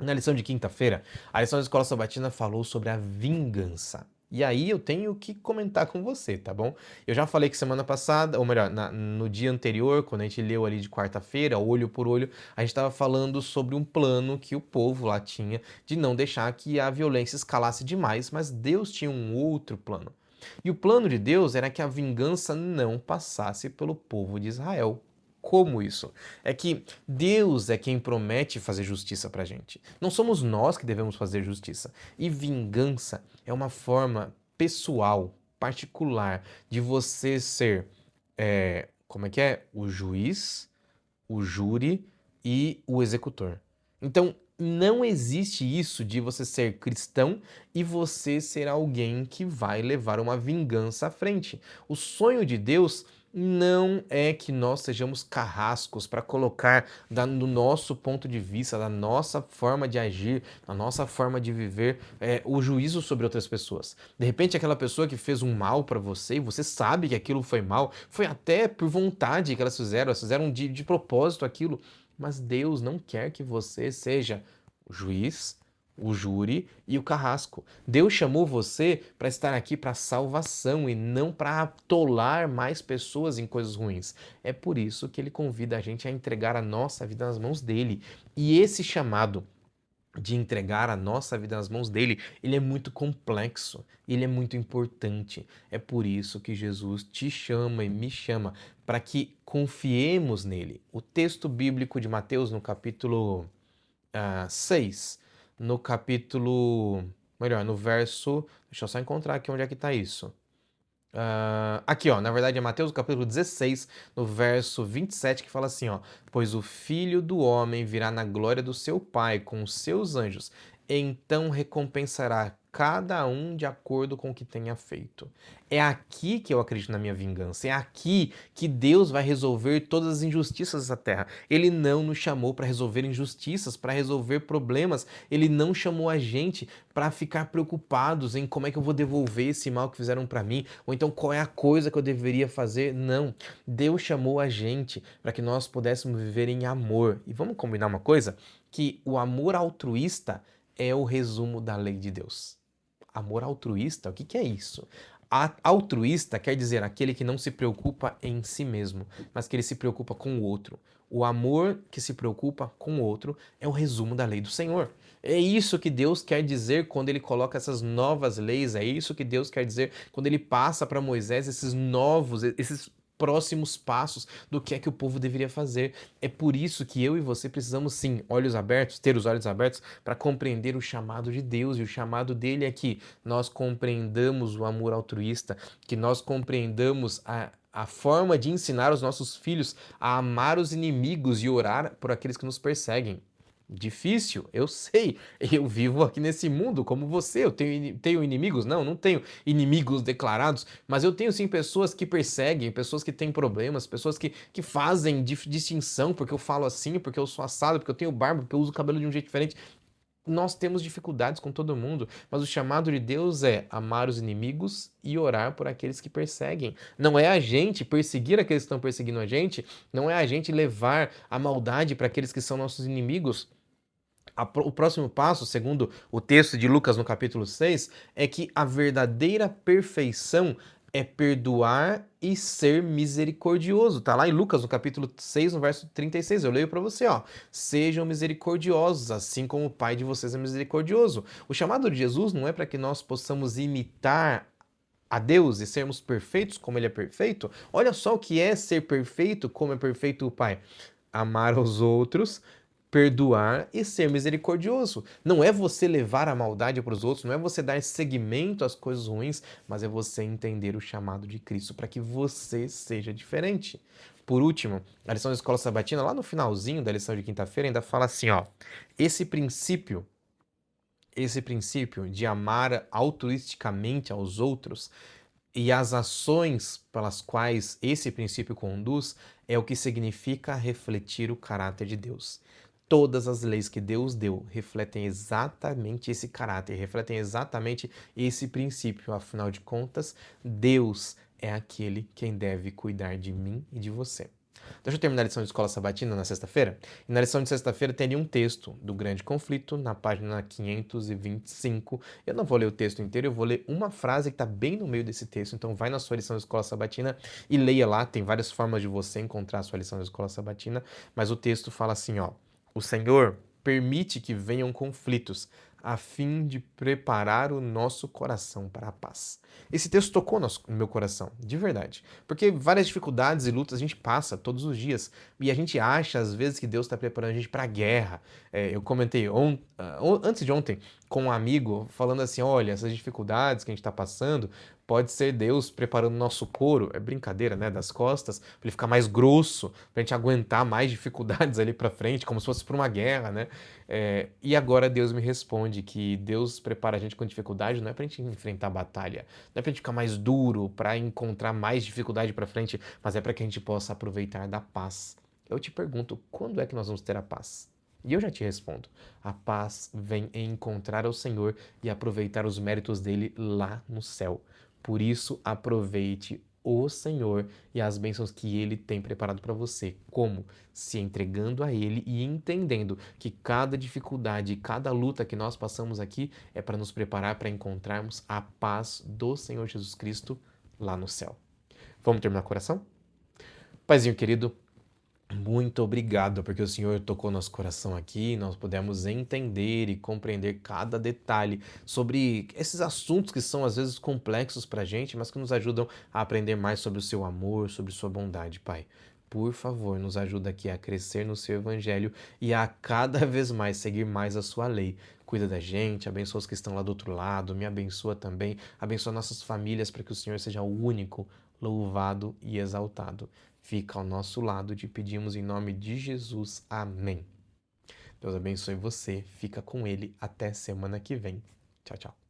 Na lição de quinta-feira, a lição da Escola Sabatina falou sobre a vingança. E aí eu tenho que comentar com você, tá bom? Eu já falei que semana passada, ou melhor, no dia anterior, quando a gente leu ali de quarta-feira, olho por olho, a gente estava falando sobre um plano que o povo lá tinha de não deixar que a violência escalasse demais, mas Deus tinha um outro plano. E o plano de Deus era que a vingança não passasse pelo povo de Israel. Como isso? É que Deus é quem promete fazer justiça pra gente. Não somos nós que devemos fazer justiça. E vingança é uma forma pessoal, particular, de você ser, como é que é? O juiz, o júri e o executor. Então, não existe isso de você ser cristão e você ser alguém que vai levar uma vingança à frente. O sonho de Deus não é que nós sejamos carrascos para colocar no nosso ponto de vista, da nossa forma de agir, da nossa forma de viver, o juízo sobre outras pessoas. De repente, aquela pessoa que fez um mal para você e você sabe que aquilo foi mal, foi até por vontade que elas fizeram de propósito aquilo, mas Deus não quer que você seja o juiz, o júri e o carrasco. Deus chamou você para estar aqui para salvação e não para atolar mais pessoas em coisas ruins. É por isso que ele convida a gente a entregar a nossa vida nas mãos dele. E esse chamado de entregar a nossa vida nas mãos dele, ele é muito complexo, ele é muito importante. É por isso que Jesus te chama e me chama para que confiemos nele. O texto bíblico de Mateus, no capítulo 6, no capítulo... Melhor, no verso... Deixa eu só encontrar aqui onde é que está isso. Aqui, ó, na verdade é Mateus capítulo 16, no verso 27, que fala assim, ó: pois o Filho do Homem virá na glória do seu Pai com os seus anjos, então recompensará cada um de acordo com o que tenha feito. É aqui que eu acredito na minha vingança, é aqui que Deus vai resolver todas as injustiças dessa terra. Ele não nos chamou para resolver injustiças, para resolver problemas, ele não chamou a gente para ficar preocupados em como é que eu vou devolver esse mal que fizeram para mim, ou então qual é a coisa que eu deveria fazer. Não. Deus chamou a gente para que nós pudéssemos viver em amor. E vamos combinar uma coisa? Que o amor altruísta é o resumo da lei de Deus. Amor altruísta, o que é isso? Altruísta quer dizer aquele que não se preocupa em si mesmo, mas que ele se preocupa com o outro. O amor que se preocupa com o outro é o resumo da lei do Senhor. É isso que Deus quer dizer quando ele coloca essas novas leis, é isso que Deus quer dizer quando ele passa para Moisés esses próximos passos do que é que o povo deveria fazer. É por isso que eu e você precisamos sim, olhos abertos, ter os olhos abertos para compreender o chamado de Deus, e o chamado dele é que nós compreendamos o amor altruísta, que nós compreendamos a forma de ensinar os nossos filhos a amar os inimigos e orar por aqueles que nos perseguem. Difícil, eu sei. Eu vivo aqui nesse mundo como você. Eu tenho inimigos? Não, não tenho inimigos declarados, mas eu tenho sim pessoas que perseguem, pessoas que têm problemas, pessoas que fazem distinção porque eu falo assim, porque eu sou assado, porque eu tenho barba, porque eu uso o cabelo de um jeito diferente. Nós temos dificuldades com todo mundo, mas o chamado de Deus é amar os inimigos e orar por aqueles que perseguem. Não é a gente perseguir aqueles que estão perseguindo a gente, não é a gente levar a maldade para aqueles que são nossos inimigos. O próximo passo, segundo o texto de Lucas no capítulo 6, é que a verdadeira perfeição é perdoar e ser misericordioso. Tá lá em Lucas no capítulo 6, no verso 36. Eu leio para você, ó. Sejam misericordiosos, assim como o Pai de vocês é misericordioso. O chamado de Jesus não é para que nós possamos imitar a Deus e sermos perfeitos como ele é perfeito. Olha só o que é ser perfeito como é perfeito o Pai. Amar aos outros, perdoar e ser misericordioso. Não é você levar a maldade para os outros, não é você dar seguimento às coisas ruins, mas é você entender o chamado de Cristo para que você seja diferente. Por último, a lição da Escola Sabatina, lá no finalzinho da lição de quinta-feira, ainda fala assim, ó, esse princípio de amar altruisticamente aos outros e as ações pelas quais esse princípio conduz é o que significa refletir o caráter de Deus. Todas as leis que Deus deu refletem exatamente esse caráter, refletem exatamente esse princípio. Afinal de contas, Deus é aquele quem deve cuidar de mim e de você. Deixa eu terminar a lição de Escola Sabatina na sexta-feira. E na lição de sexta-feira tem ali um texto do Grande Conflito, na página 525. Eu não vou ler o texto inteiro, eu vou ler uma frase que está bem no meio desse texto. Então vai na sua lição de Escola Sabatina e leia lá. Tem várias formas de você encontrar a sua lição de Escola Sabatina. Mas o texto fala assim, ó. O Senhor permite que venham conflitos a fim de preparar o nosso coração para a paz. Esse texto tocou no meu coração, de verdade. Porque várias dificuldades e lutas a gente passa todos os dias. E a gente acha, às vezes, que Deus está preparando a gente para a guerra. Eu comentei antes de ontem com um amigo, falando assim, olha, essas dificuldades que a gente está passando, pode ser Deus preparando o nosso couro, é brincadeira, né, das costas, para ele ficar mais grosso, para a gente aguentar mais dificuldades ali para frente, como se fosse para uma guerra, né? E agora Deus me responde que Deus prepara a gente com dificuldade, não é para a gente enfrentar a batalha, não é para a gente ficar mais duro, para encontrar mais dificuldade para frente, mas é para que a gente possa aproveitar da paz. Eu te pergunto, quando é que nós vamos ter a paz? E eu já te respondo: a paz vem em encontrar o Senhor e aproveitar os méritos dele lá no céu. Por isso, aproveite o Senhor e as bênçãos que ele tem preparado para você. Como? Se entregando a ele e entendendo que cada dificuldade, cada luta que nós passamos aqui é para nos preparar para encontrarmos a paz do Senhor Jesus Cristo lá no céu. Vamos terminar com a oração? Paizinho querido, muito obrigado, porque o Senhor tocou nosso coração aqui, nós pudemos entender e compreender cada detalhe sobre esses assuntos que são às vezes complexos para a gente, mas que nos ajudam a aprender mais sobre o seu amor, sobre sua bondade, Pai. Por favor, nos ajuda aqui a crescer no seu evangelho e a cada vez mais seguir mais a sua lei. Cuida da gente, abençoa os que estão lá do outro lado, me abençoa também, abençoa nossas famílias para que o Senhor seja o único, louvado e exaltado. Fica ao nosso lado, te pedimos em nome de Jesus. Amém. Deus abençoe você, fica com ele até semana que vem. Tchau, tchau.